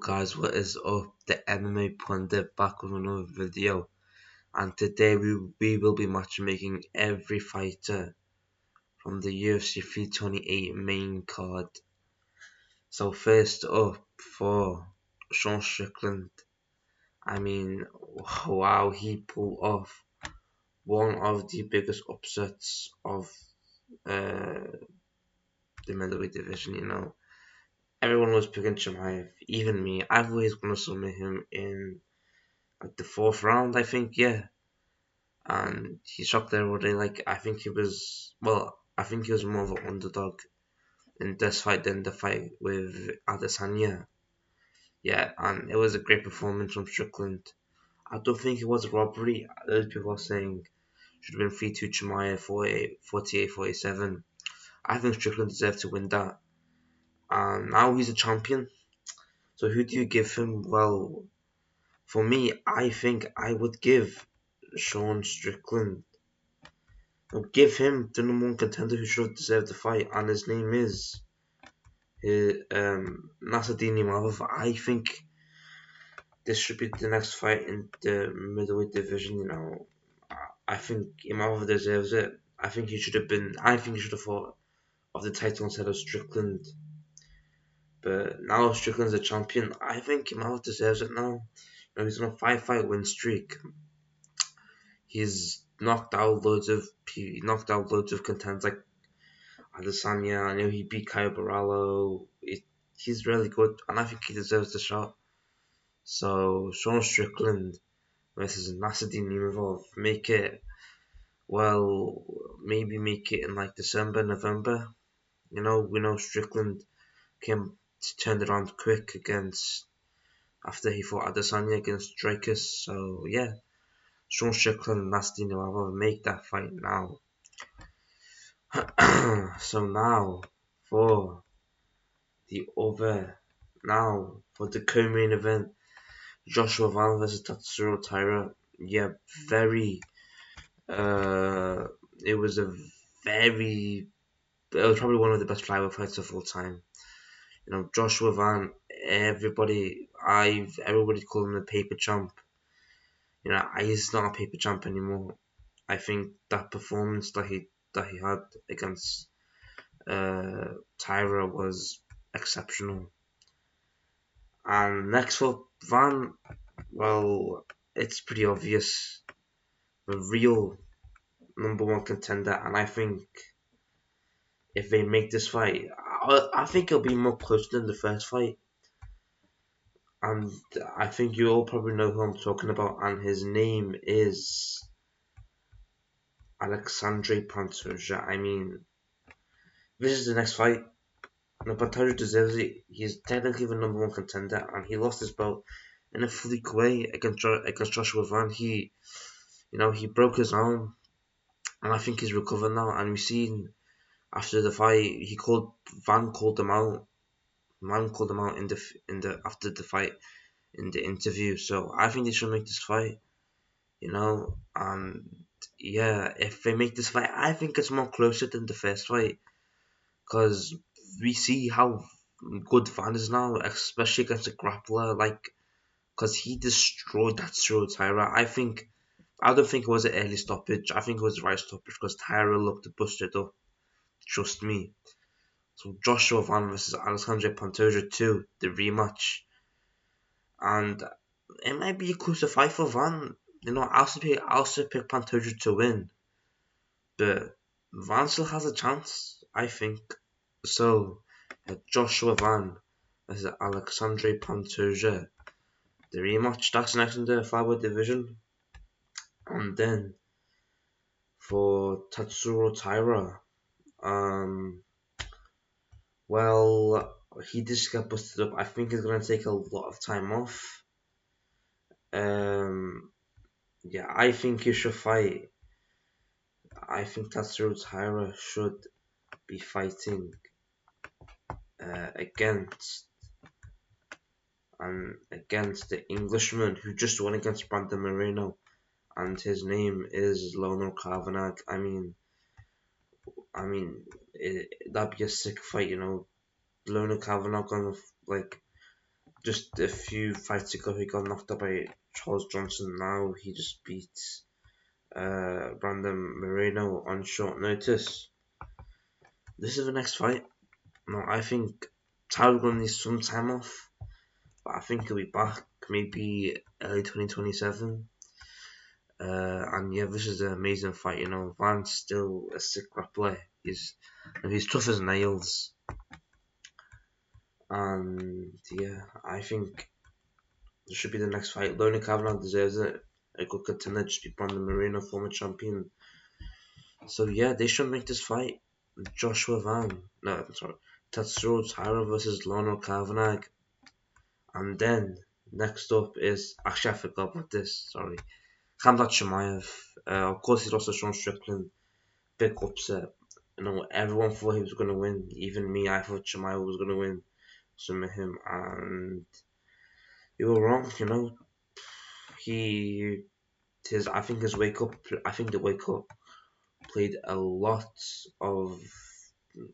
guys, what is up? The MMA Pundit back with another video, and today we will be matchmaking every fighter from the UFC 328 main card. So first up for Sean Strickland, I mean, wow, he pulled off one of the biggest upsets of uh, the middleweight division. Everyone was picking Chimaev, even me. I've always gonna submit him in like the fourth round, I think, yeah. And he shocked everybody. I think he was more of an underdog in this fight than the fight with Adesanya. Yeah, and it was a great performance from Strickland. I don't think it was a robbery. Those people are saying should have been 3-2 Chimaev 48-47. I think Strickland deserved to win that. And now he's a champion. So who do you give him? Well, for me, I think I would give Sean Strickland. Give him the number one contender who should have deserved the fight, and his name is Nasruddin Imavov. I think this should be the next fight in the middleweight division. I think Imavov deserves it. I think he should have been. I think he should have fought of the title instead of Strickland. But now Strickland's a champion. I think Imavov deserves it now. He's on a 5-fight win streak. He's knocked out loads of contenders like Adesanya. I know he beat Caio Borralho. He's really good, and I think he deserves the shot. So Sean Strickland versus Nasruddin Imavov. Maybe make it in like December, November. We know Strickland turned it around quick after he fought Adesanya against Dracus. So yeah, Sean Strickland and Nasruddin Imavov make that fight now. So now for for the co-main event, Joshua Van versus Tatsuro Taira. Yeah, very. It was a very. It was probably one of the best flyweight fights of all time. Joshua Van. Everybody called him the paper champ. He's not a paper champ anymore. I think that performance that he had against Taira was exceptional. And next for Van, well, it's pretty obvious. The real number one contender, and I think if they make this fight, I think it'll be more close than the first fight. And I think you all probably know who I'm talking about, and his name is Alexandre Pantoja. I mean, this is the next fight. Pantoja deserves it. He's technically the number one contender, and he lost his belt in a fluke way against Joshua Van. He broke his arm, and I think he's recovered now. And we've seen after the fight, Van called him out. Man called him out in the after the fight in the interview. So I think they should make this fight. And yeah, if they make this fight, I think it's more closer than the first fight, because we see how good Van is now, especially against a grappler, because he destroyed that Taira. I don't think it was an early stoppage. I think it was the right stoppage because Taira looked busted up. Trust me. So Joshua Van versus Alexandre Pantoja 2, the rematch. And it might be a closer fight for Van. I'll still pick Pantoja to win. But Van still has a chance, I think. So, Joshua Van versus Alexandre Pantoja, the rematch. That's next in the flyweight division. And then for Tatsuro Taira, he just got busted up. I think he's gonna take a lot of time off. I think he should fight. I think Tatsuro Taira should be fighting against the Englishman who just won against Brandon Moreno, and his name is Lono Kavanagh. That'd be a sick fight, Lono Kavanagh on just a few fights ago, he got knocked out by Charles Johnson. Now he just beats Brandon Moreno on short notice. This is the next fight. No, I think Tyler gonna need some time off, but I think he'll be back maybe early 2027. And yeah, this is an amazing fight. Van's still a sick grappler. He's tough as nails, and yeah, I think this should be the next fight. Lona Kavanagh deserves it. A good contender, just be Brandon Moreno, former champion. So yeah, they should make this fight. Joshua Van, no, I'm sorry, Tatsuro Taira versus Lona Kavanagh, and then next up is actually I forgot about this. Sorry, Khamzat Chimaev. Of course, he's also Sean Strickland. Big upset. Everyone thought he was gonna win. Even me, I thought Chimaev was gonna win. Submit him, and you were wrong. He I think his wake up. I think the wake up played a lot of.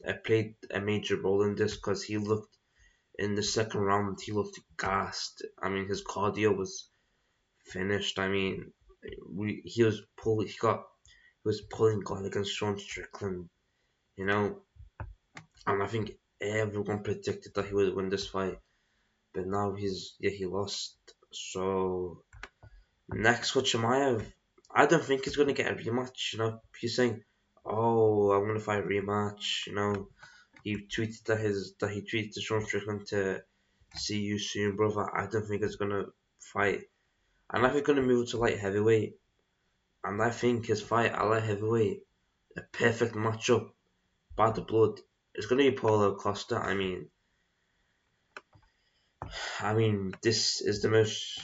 It played a major role in this because he looked in the second round. He looked gassed. I mean, his cardio was finished. I mean, he was pulling. He was pulling God against Sean Strickland. And I think everyone predicted that he would win this fight, but now he lost. So next for Chimaev, I don't think he's gonna get a rematch. He's saying, "Oh, I'm gonna fight a rematch." He tweeted that he tweeted to Sean Strickland to see you soon, brother. I don't think he's gonna fight, and I think he's gonna move to light heavyweight. And I think his fight at light heavyweight, a perfect matchup, by the blood. It's gonna be Paulo Costa. I mean, this is the most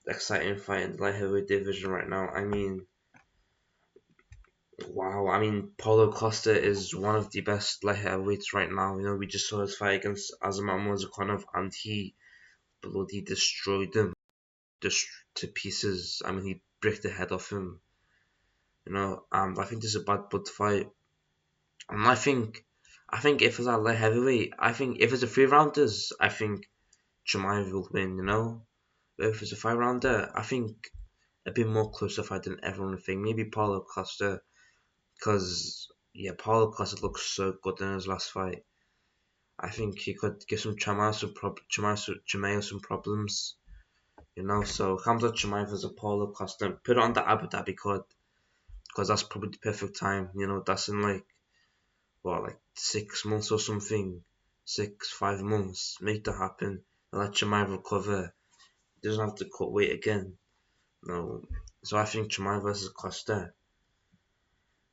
exciting fight in the light heavyweight division right now. I mean, wow. I mean, Paulo Costa is one of the best light heavyweights right now. We just saw his fight against Azamat Murzakanov, and he bloody destroyed him just to pieces. I mean, he bricked the head off him. And I think this is a bad blood fight. And I think if it's a light heavyweight, I think if it's a 3 rounders, I think Chimaev will win. But if it's a 5 rounder, I think a bit more closer fight than everyone would think. Maybe Paulo Costa, because yeah, Paulo Costa looks so good in his last fight. I think he could give Chimaev some problems. So Khamzat Chimaev as a Paulo Costa, put it on the Abu Dhabi card, because that's probably the perfect time. That's in like 6 months or something, 5 months. Make that happen and let Chimaev recover. He doesn't have to cut weight again. No, so I think Chimaev versus Costa.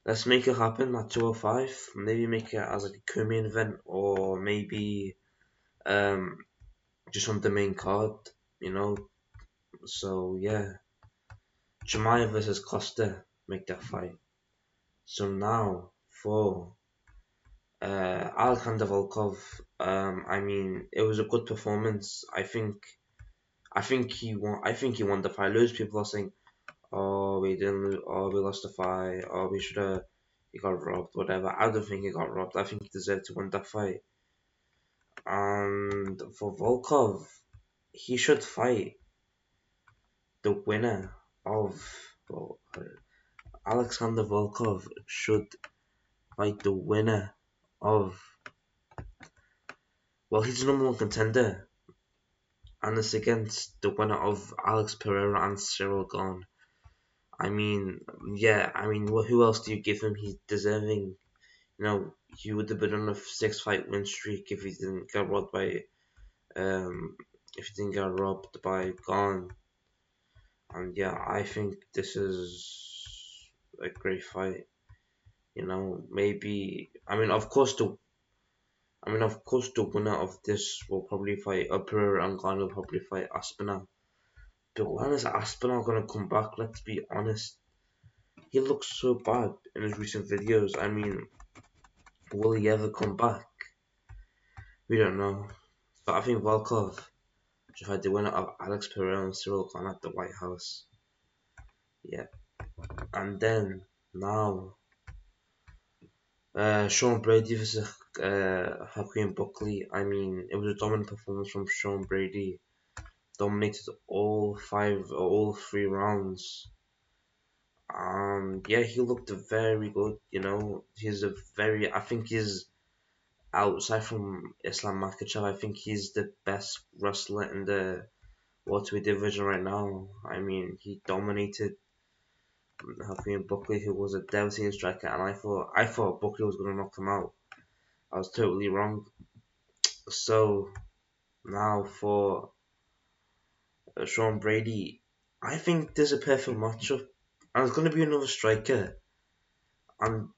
Let's make it happen at 205. Maybe make it as like a co-main event, or maybe just on the main card. So yeah, Chimaev versus Costa, make that fight. So now for Alexander Volkov. I mean, it was a good performance. I think he won. I think he won the fight. Loads of people are saying, "Oh, we didn't lose. Oh, we lost the fight. Oh, we should have. He got robbed. Whatever." I don't think he got robbed. I think he deserved to win that fight. And for Volkov, he should fight the winner of. Well, Alexander Volkov should fight the winner of. Well, he's the number one contender, and it's against the winner of Alex Pereira and Cyril Gane. I mean, yeah. I mean, who else do you give him? He's deserving. He would have been on a 6 fight win streak if he didn't get robbed by Gane. And yeah, I think this is a great fight. Maybe of course the winner of this will probably fight Pereira, and Gane will probably fight Aspinall. But when is Aspinall gonna come back? Let's be honest. He looks so bad in his recent videos. I mean, will he ever come back? We don't know. But I think Volkov should fight the winner of Alex Pereira and Cyril Gane at the White House. Yeah. And then now Sean Brady versus Hakeem Buckley. I mean, it was a dominant performance from Sean Brady. Dominated all three rounds. Yeah, he looked very good. I think he's outside from Islam Makhachev. I think he's the best wrestler in the welterweight division right now. I mean, he dominated Hakeem Buckley, who was a devastating striker, and I thought Buckley was going to knock him out. I was totally wrong. So now for Sean Brady, I think there's a perfect matchup, and it's going to be another striker, and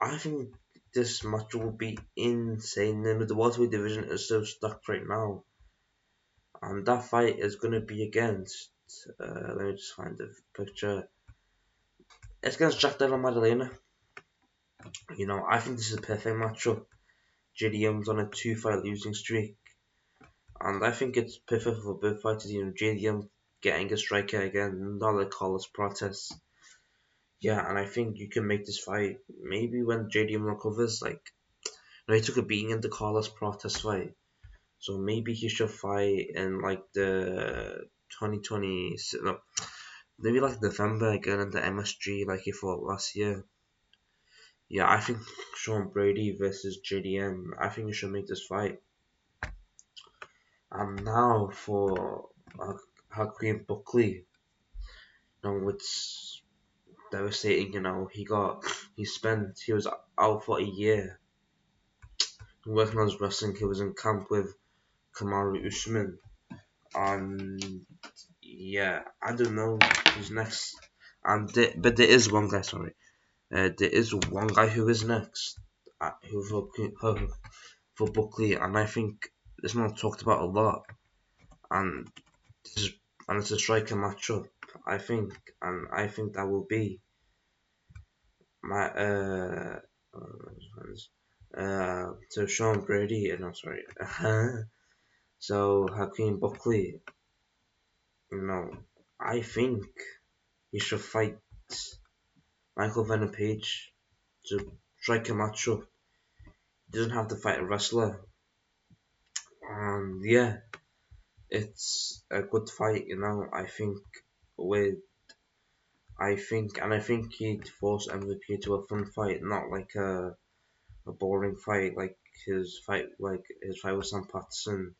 I think this matchup will be insane. And the welterweight division is so stuck right now, and that fight is going to be against. Let me just find the picture. It's against Jack Della Maddalena. I think this is a perfect matchup. JDM's on a two-fight losing streak, and I think it's perfect for both fighters. JDM getting a striker again, not like Carlos Prates. Yeah, and I think you can make this fight maybe when JDM recovers. He took a beating in the Carlos Prates fight, so maybe he should fight in like the 2020, no, maybe like November again in the MSG like he fought last year. Yeah, I think Sean Brady versus JDM. I think you should make this fight. And now for Hakeem Buckley, it's devastating. He was out for a year working on his wrestling. He was in camp with Kamaru Usman, and yeah, I don't know who's next. But there is one guy. Sorry, there is one guy who is next. Who for Buckley, and I think it's not talked about a lot. And this is, and it's a striker matchup. I think, and I think that will be my so Sean Brady. No, sorry. So Hakeem Buckley. I think he should fight Michael Venom Page to strike a matchup. He doesn't have to fight a wrestler. And yeah, it's a good fight. With I think he'd force MVP to a fun fight, not like a boring fight like his fight with Sam Patterson.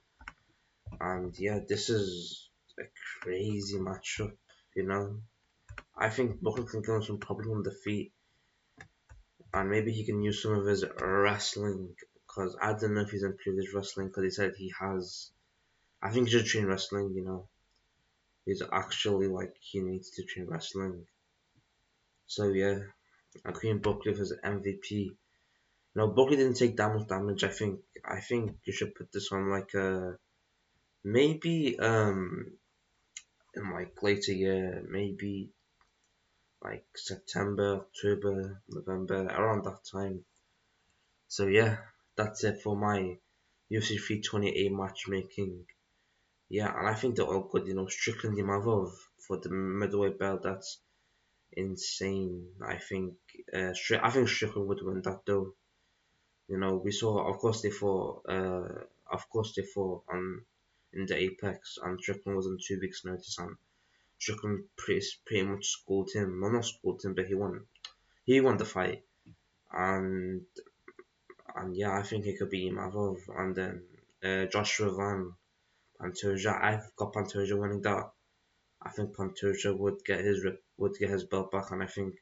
And yeah, this is a crazy matchup. You know, I think Booker can give him some problem on the feet, and maybe he can use some of his wrestling. Because I don't know if he's improved his wrestling. Because he said he has. I think he should train wrestling. He's actually like he needs to train wrestling. So yeah, Queen Buckley as MVP. No, Buckley didn't take that much damage. I think you should put this on like maybe in like later year, maybe like September, October, November, around that time. So yeah, that's it for my UFC 328 matchmaking. Yeah, and I think they're all good. Strickland Imavov for the middleweight belt. That's insane. I think Strickland would win that though. We saw, of course they fought on in the Apex, and Strickland was on 2 weeks' notice, and Strickland pretty much schooled him. Well, not schooled him, but he won the fight, and yeah, I think it could be Imavov, and then Joshua Van Pantoja. I've got Pantoja winning that. I think Pantoja would get his belt back, and I think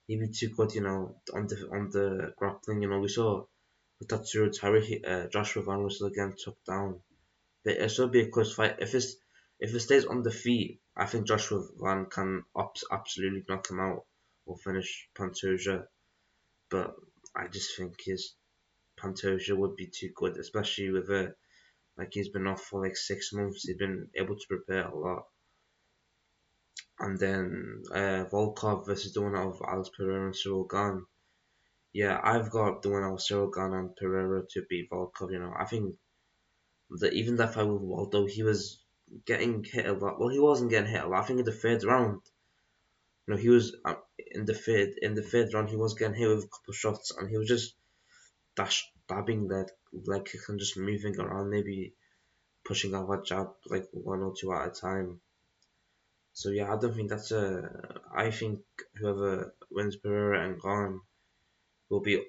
he'd be too good, on the grappling. We saw with Tatsuro Tairi, Joshua Van was again took down. But it'll still be a close fight. If it stays on the feet, I think Joshua Van can absolutely knock him out or finish Pantoja. But I just think his Pantoja would be too good, especially with like he's been off for like 6 months. He's been able to prepare a lot. And then Volkov versus the winner of Alex Pereira and Cyril Gane. Yeah, I've got the winner of Cyril Gane and Pereira to beat Volkov. I think that even that fight with Waldo, he was getting hit a lot. Well, he wasn't getting hit a lot. I think in the third round, He was in the third round. He was getting hit with a couple of shots, and he was just dabbing that leg kicks and just moving around, maybe pushing out a jab like one or two at a time. So yeah, I don't think that's a. I think whoever wins Pereira and Gane will be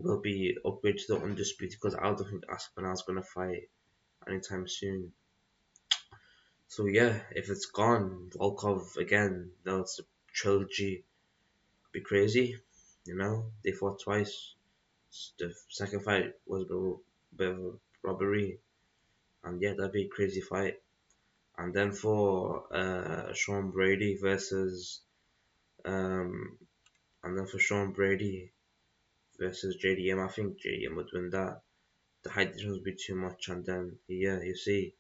upgraded to the undisputed, because I don't think Aspinall's gonna fight anytime soon. So yeah, if it's gone, Volkov again, that's a trilogy. Be crazy, They fought twice. The second fight was a bit of a robbery, and yeah, that'd be a crazy fight. And then for Sean Brady versus um, and then for Sean Brady versus JDM, I think JDM would win that. The height difference would be too much, and then yeah, you see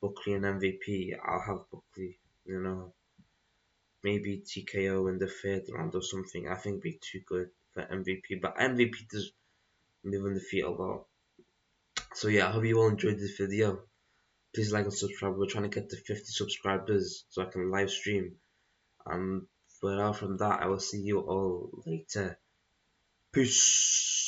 Buckley and MVP. I'll have Buckley, maybe TKO in the third round or something. I think be too good for MVP, but MVP does move on the feet a lot. So yeah, I hope you all enjoyed this video. Please like and subscribe. We're trying to get to 50 subscribers so I can live stream. And without from that, I will see you all later. Peace.